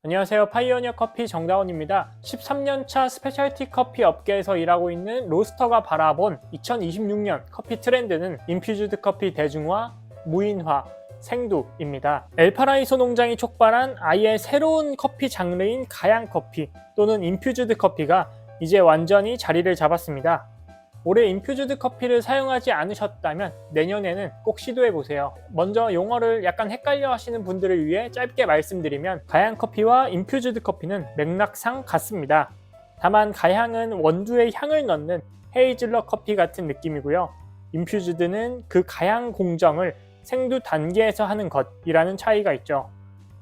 안녕하세요. 파이오니어 커피 정다운입니다. 13년차 스페셜티 커피 업계에서 일하고 있는 로스터가 바라본 2026년 커피 트렌드는 인퓨즈드 커피 대중화, 무인화, 생두입니다. 엘파라이소 농장이 촉발한 아예 새로운 커피 장르인 가양 커피 또는 인퓨즈드 커피가 이제 완전히 자리를 잡았습니다. 올해 인퓨즈드 커피를 사용하지 않으셨다면 내년에는 꼭 시도해보세요. 먼저 용어를 약간 헷갈려 하시는 분들을 위해 짧게 말씀드리면 가양 커피와 인퓨즈드 커피는 맥락상 같습니다. 다만 가양은 원두에 향을 넣는 헤이즐넛 커피 같은 느낌이고요. 인퓨즈드는 그 가양 공정을 생두 단계에서 하는 것이라는 차이가 있죠.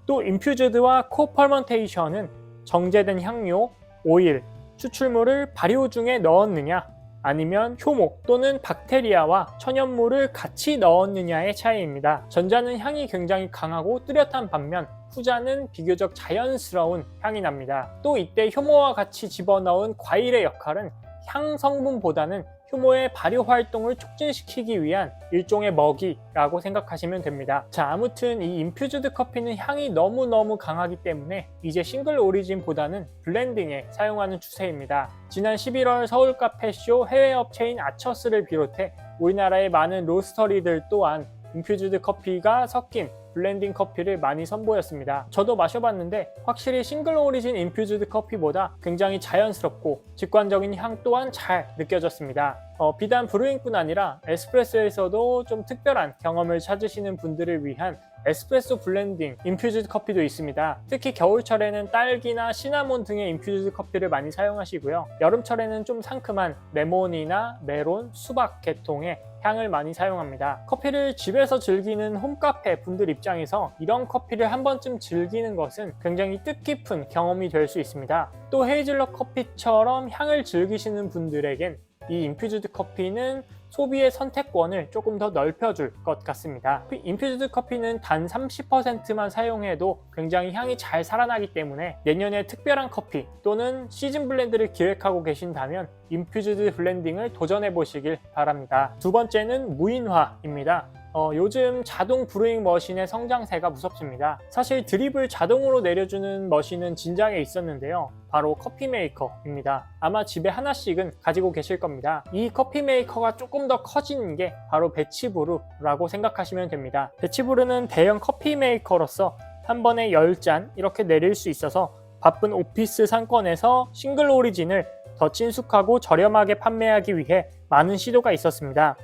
또 인퓨즈드와 코퍼먼테이션은 정제된 향료, 오일, 추출물을 발효 중에 넣었느냐 아니면 효모 또는 박테리아와 천연물을 같이 넣었느냐의 차이입니다. 전자는 향이 굉장히 강하고 뚜렷한 반면 후자는 비교적 자연스러운 향이 납니다. 또 이때 효모와 같이 집어넣은 과일의 역할은 향 성분보다는 효모의 발효 활동을 촉진시키기 위한 일종의 먹이라고 생각하시면 됩니다. 자, 아무튼 이 인퓨즈드 커피는 향이 너무너무 강하기 때문에 이제 싱글 오리진보다는 블렌딩에 사용하는 추세입니다. 지난 11월 서울 카페쇼 해외 업체인 아처스를 비롯해 우리나라의 많은 로스터리들 또한 인퓨즈드 커피가 섞인 블렌딩 커피를 많이 선보였습니다. 저도 마셔봤는데 확실히 싱글 오리진 인퓨즈드 커피보다 굉장히 자연스럽고 직관적인 향 또한 잘 느껴졌습니다. 비단 브루잉뿐 아니라 에스프레소에서도 좀 특별한 경험을 찾으시는 분들을 위한 에스프레소 블렌딩 인퓨즈드 커피도 있습니다. 특히 겨울철에는 딸기나 시나몬 등의 인퓨즈드 커피를 많이 사용하시고요. 여름철에는 좀 상큼한 레몬이나 메론, 수박 계통의 향을 많이 사용합니다. 커피를 집에서 즐기는 홈카페 분들 입장에서 이런 커피를 한 번쯤 즐기는 것은 굉장히 뜻깊은 경험이 될 수 있습니다. 또 헤이즐넛 커피처럼 향을 즐기시는 분들에겐 이 인퓨즈드 커피는 소비의 선택권을 조금 더 넓혀줄 것 같습니다. 인퓨즈드 커피는 단 30%만 사용해도 굉장히 향이 잘 살아나기 때문에 내년에 특별한 커피 또는 시즌 블렌드를 기획하고 계신다면 인퓨즈드 블렌딩을 도전해 보시길 바랍니다. 두 번째는 무인화입니다. 요즘 자동 브루잉 머신의 성장세가 무섭습니다. 사실 드립을 자동으로 내려주는 머신은 진작에 있었는데요. 바로 커피 메이커입니다. 아마 집에 하나씩은 가지고 계실 겁니다. 이 커피 메이커가 조금 더 커지는 게 바로 배치브루라고 생각하시면 됩니다. 배치브루는 대형 커피 메이커로서 한 번에 10잔 이렇게 내릴 수 있어서 바쁜 오피스 상권에서 싱글 오리진을 더 친숙하고 저렴하게 판매하기 위해 많은 시도가 있었습니다.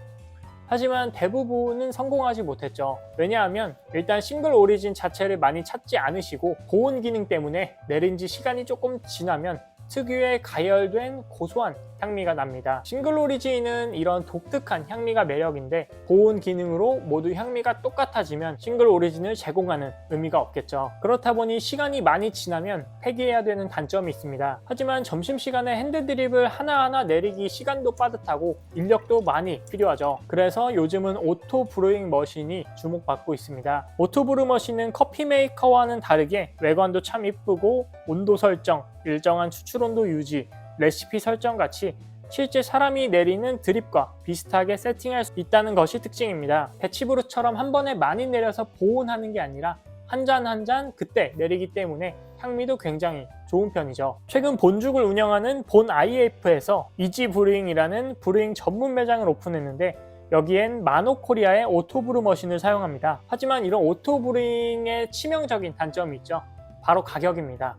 하지만 대부분은 성공하지 못했죠. 왜냐하면 일단 싱글 오리진 자체를 많이 찾지 않으시고 보온 기능 때문에 내린 지 시간이 조금 지나면 특유의 가열된 고소한 향미가 납니다. 싱글 오리진은 이런 독특한 향미가 매력인데 보온 기능으로 모두 향미가 똑같아지면 싱글 오리진을 제공하는 의미가 없겠죠. 그렇다 보니 시간이 많이 지나면 폐기해야 되는 단점이 있습니다. 하지만 점심시간에 핸드드립을 하나하나 내리기 시간도 빠듯하고 인력도 많이 필요하죠. 그래서 요즘은 오토 브루잉 머신이 주목받고 있습니다. 오토 브루 머신은 커피 메이커와는 다르게 외관도 참 이쁘고 온도 설정, 일정한 추출 온도 유지, 레시피 설정 같이 실제 사람이 내리는 드립과 비슷하게 세팅할 수 있다는 것이 특징입니다. 배치브루처럼 한 번에 많이 내려서 보온하는 게 아니라 한 잔 한 잔 그때 내리기 때문에 향미도 굉장히 좋은 편이죠. 최근 본죽을 운영하는 본 IF에서 이지 브루잉이라는 브루잉 전문 매장을 오픈했는데 여기엔 마노코리아의 오토브루 머신을 사용합니다. 하지만 이런 오토브루잉의 치명적인 단점이 있죠. 바로 가격입니다.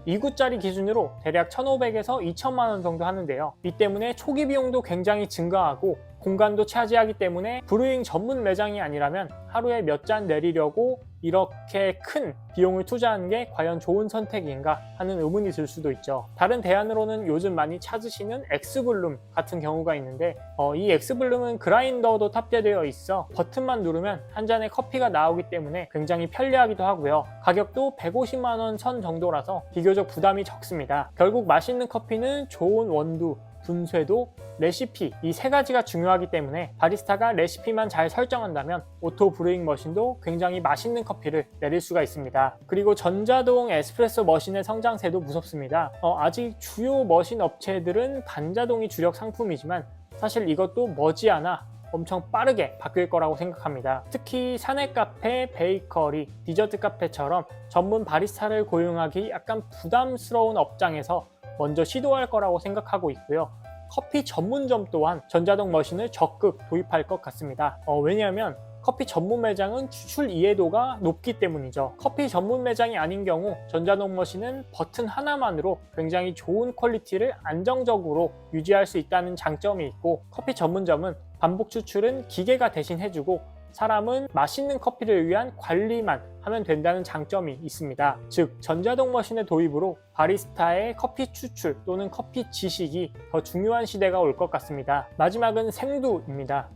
2구짜리 기준으로 대략 1,500에서 2,000만 원 정도 하는데요. 이 때문에 초기 비용도 굉장히 증가하고 공간도 차지하기 때문에 브루잉 전문 매장이 아니라면 하루에 몇 잔 내리려고 이렇게 큰 비용을 투자하는 게 과연 좋은 선택인가 하는 의문이 들 수도 있죠. 다른 대안으로는 요즘 많이 찾으시는 엑스블룸 같은 경우가 있는데 이 엑스블룸은 그라인더도 탑재되어 있어 버튼만 누르면 한 잔의 커피가 나오기 때문에 굉장히 편리하기도 하고요. 가격도 150만 원 선 정도라서 비교적 부담이 적습니다. 결국 맛있는 커피는 좋은 원두, 분쇄도, 레시피 이 세 가지가 중요하기 때문에 바리스타가 레시피만 잘 설정한다면 오토 브루잉 머신도 굉장히 맛있는 커피를 내릴 수가 있습니다. 그리고 전자동 에스프레소 머신의 성장세도 무섭습니다. 아직 주요 머신 업체들은 반자동이 주력 상품이지만 사실 이것도 머지않아 엄청 빠르게 바뀔 거라고 생각합니다. 특히 샤넬 카페, 베이커리, 디저트 카페처럼 전문 바리스타를 고용하기 약간 부담스러운 업장에서 먼저 시도할 거라고 생각하고 있고요. 커피 전문점 또한 전자동 머신을 적극 도입할 것 같습니다. 왜냐하면 커피 전문 매장은 추출 이해도가 높기 때문이죠. 커피 전문 매장이 아닌 경우 전자동 머신은 버튼 하나만으로 굉장히 좋은 퀄리티를 안정적으로 유지할 수 있다는 장점이 있고, 커피 전문점은 반복 추출은 기계가 대신 해주고 사람은 맛있는 커피를 위한 관리만 하면 된다는 장점이 있습니다. 즉, 전자동 머신의 도입으로 바리스타의 커피 추출 또는 커피 지식이 더 중요한 시대가 올 것 같습니다. 마지막은 생두입니다.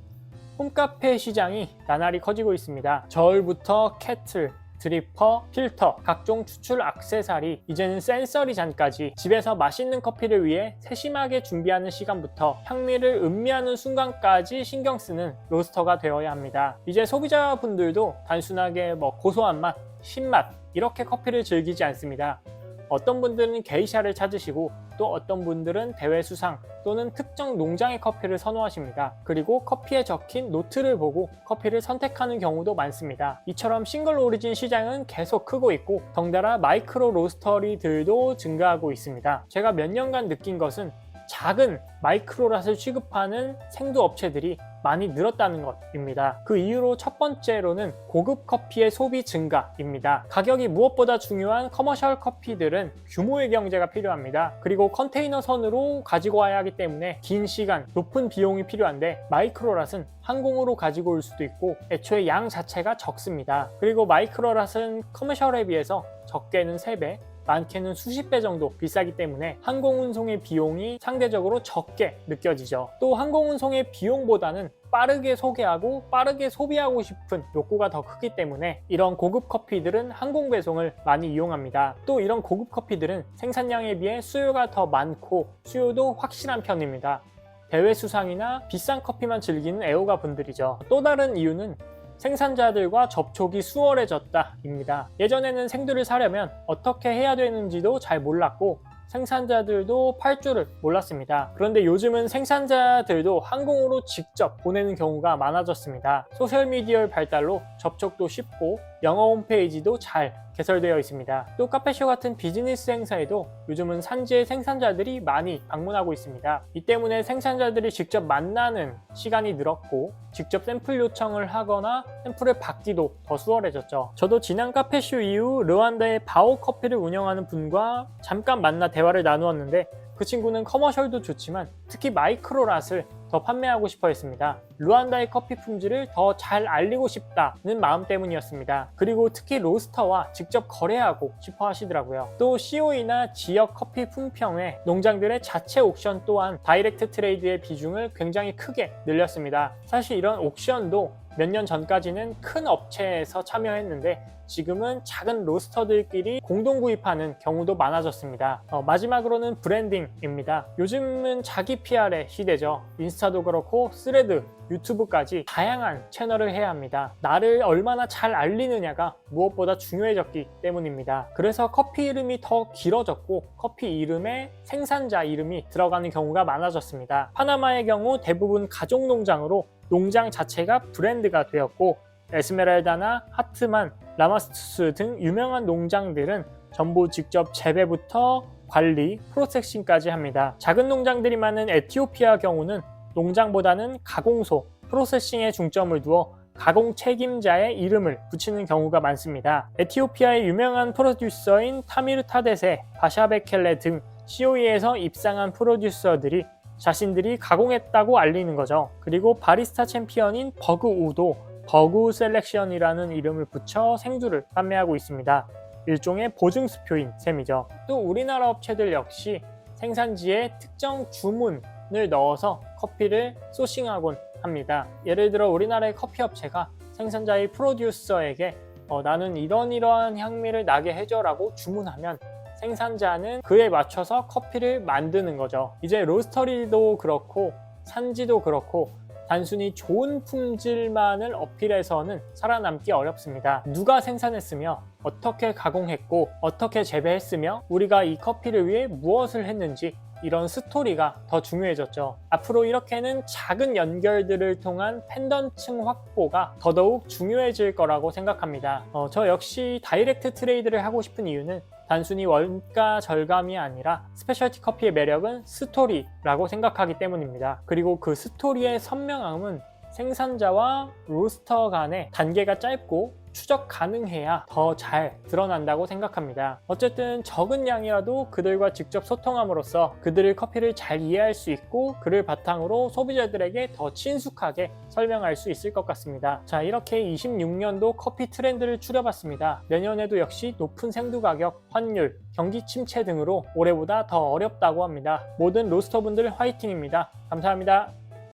홈카페 시장이 나날이 커지고 있습니다. 저울부터 캐틀, 드리퍼, 필터, 각종 추출 액세서리, 이제는 센서리 잔까지 집에서 맛있는 커피를 위해 세심하게 준비하는 시간부터 향미를 음미하는 순간까지 신경 쓰는 로스터가 되어야 합니다. 이제 소비자분들도 단순하게 고소한 맛, 신맛 이렇게 커피를 즐기지 않습니다. 어떤 분들은 게이샤를 찾으시고 또 어떤 분들은 대회 수상 또는 특정 농장의 커피를 선호하십니다. 그리고 커피에 적힌 노트를 보고 커피를 선택하는 경우도 많습니다. 이처럼 싱글 오리진 시장은 계속 크고 있고 덩달아 마이크로 로스터리들도 증가하고 있습니다. 제가 몇 년간 느낀 것은 작은 마이크로랏을 취급하는 생두 업체들이 많이 늘었다는 것입니다. 그 이유로 첫 번째로는 고급 커피의 소비 증가입니다. 가격이 무엇보다 중요한 커머셜 커피들은 규모의 경제가 필요합니다. 그리고 컨테이너 선으로 가지고 와야 하기 때문에 긴 시간, 높은 비용이 필요한데, 마이크로랏은 항공으로 가지고 올 수도 있고 애초에 양 자체가 적습니다. 그리고 마이크로랏은 커머셜에 비해서 적게는 3배, 많게는 수십 배 정도 비싸기 때문에 항공운송의 비용이 상대적으로 적게 느껴지죠. 또 항공운송의 비용보다는 빠르게 소개하고 빠르게 소비하고 싶은 욕구가 더 크기 때문에 이런 고급 커피들은 항공 배송을 많이 이용합니다. 또 이런 고급 커피들은 생산량에 비해 수요가 더 많고 수요도 확실한 편입니다. 대회 수상이나 비싼 커피만 즐기는 애호가 분들이죠. 또 다른 이유는 생산자들과 접촉이 수월해졌다입니다. 예전에는 생두를 사려면 어떻게 해야 되는지도 잘 몰랐고 생산자들도 팔 줄을 몰랐습니다. 그런데 요즘은 생산자들도 항공으로 직접 보내는 경우가 많아졌습니다. 소셜미디어의 발달로 접촉도 쉽고 영어 홈페이지도 잘 개설되어 있습니다. 또 카페쇼 같은 비즈니스 행사에도 요즘은 산지의 생산자들이 많이 방문하고 있습니다. 이 때문에 생산자들이 직접 만나는 시간이 늘었고 직접 샘플 요청을 하거나 샘플을 받기도 더 수월해졌죠. 저도 지난 카페쇼 이후 르완다의 바오 커피를 운영하는 분과 잠깐 만나 대화를 나누었는데, 그 친구는 커머셜도 좋지만 특히 마이크로랏을 더 판매하고 싶어 했습니다. 르완다의 커피 품질을 더 잘 알리고 싶다는 마음 때문이었습니다. 그리고 특히 로스터와 직접 거래하고 싶어 하시더라고요. 또 COE나 지역 커피 품평회, 농장들의 자체 옥션 또한 다이렉트 트레이드의 비중을 굉장히 크게 늘렸습니다. 사실 이런 옥션도 몇 년 전까지는 큰 업체에서 참여했는데 지금은 작은 로스터들끼리 공동 구입하는 경우도 많아졌습니다. 마지막으로는 브랜딩입니다. 요즘은 자기 PR의 시대죠. 인스타도 그렇고 스레드, 유튜브까지 다양한 채널을 해야 합니다. 나를 얼마나 잘 알리느냐가 무엇보다 중요해졌기 때문입니다. 그래서 커피 이름이 더 길어졌고 커피 이름에 생산자 이름이 들어가는 경우가 많아졌습니다. 파나마의 경우 대부분 가족농장으로 농장 자체가 브랜드가 되었고, 에스메랄다나 하트만, 라마스투스 등 유명한 농장들은 전부 직접 재배부터 관리, 프로세싱까지 합니다. 작은 농장들이 많은 에티오피아 경우는 농장보다는 가공소, 프로세싱에 중점을 두어 가공 책임자의 이름을 붙이는 경우가 많습니다. 에티오피아의 유명한 프로듀서인 타미르 타데세, 바샤베켈레 등 COE에서 입상한 프로듀서들이 자신들이 가공했다고 알리는 거죠. 그리고 바리스타 챔피언인 버그우도 버그 셀렉션이라는 이름을 붙여 생두를 판매하고 있습니다. 일종의 보증수표인 셈이죠. 또 우리나라 업체들 역시 생산지에 특정 주문을 넣어서 커피를 소싱하곤 합니다. 예를 들어 우리나라의 커피 업체가 생산자의 프로듀서에게 나는 이러한 향미를 나게 해줘라고 주문하면 생산자는 그에 맞춰서 커피를 만드는 거죠. 이제 로스터리도 그렇고 산지도 그렇고 단순히 좋은 품질만을 어필해서는 살아남기 어렵습니다. 누가 생산했으며 어떻게 가공했고 어떻게 재배했으며 우리가 이 커피를 위해 무엇을 했는지 이런 스토리가 더 중요해졌죠. 앞으로 이렇게는 작은 연결들을 통한 팬덤층 확보가 더더욱 중요해질 거라고 생각합니다. 저 역시 다이렉트 트레이드를 하고 싶은 이유는 단순히 원가 절감이 아니라 스페셜티 커피의 매력은 스토리라고 생각하기 때문입니다. 그리고 그 스토리의 선명함은 생산자와 로스터 간의 단계가 짧고 추적 가능해야 더 잘 드러난다고 생각합니다. 어쨌든 적은 양이라도 그들과 직접 소통함으로써 그들의 커피를 잘 이해할 수 있고 그를 바탕으로 소비자들에게 더 친숙하게 설명할 수 있을 것 같습니다. 자, 이렇게 26년도 커피 트렌드를 추려봤습니다. 내년에도 역시 높은 생두 가격, 환율, 경기 침체 등으로 올해보다 더 어렵다고 합니다. 모든 로스터분들 화이팅입니다. 감사합니다.